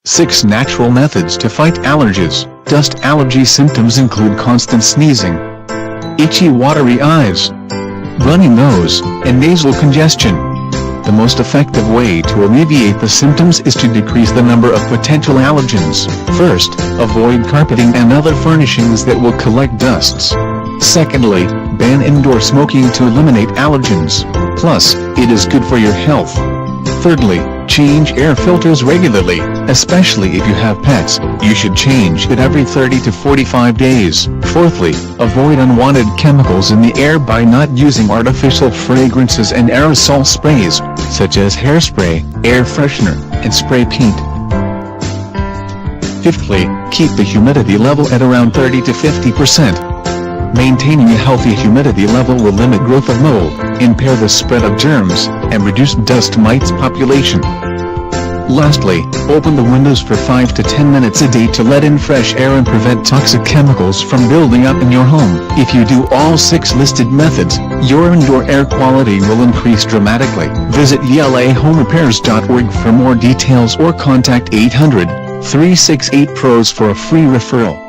6 Natural methods to fight allergies. Dust allergy symptoms include constant sneezing, itchy watery eyes, runny nose, and nasal congestion. The most effective way to alleviate the symptoms is to decrease the number of potential allergens. First, avoid carpeting and other furnishings that will collect dusts. Secondly, ban indoor smoking to eliminate allergens. Plus, it is good for your health. Thirdly, change air filters regularly, especially if you have pets. You should change it every 30 to 45 days. Fourthly, avoid unwanted chemicals in the air by not using artificial fragrances and aerosol sprays, such as hairspray, air freshener, and spray paint. Fifthly, keep the humidity level at around 30 to 50%. Maintaining a healthy humidity level will limit growth of mold, impair the spread of germs, and reduce dust mites population. Lastly, open the windows for 5 to 10 minutes a day to let in fresh air and prevent toxic chemicals from building up in your home. If you do all 6 listed methods, your indoor air quality will increase dramatically. Visit elahomerepairs.org for more details or contact 800-368-PROS for a free referral.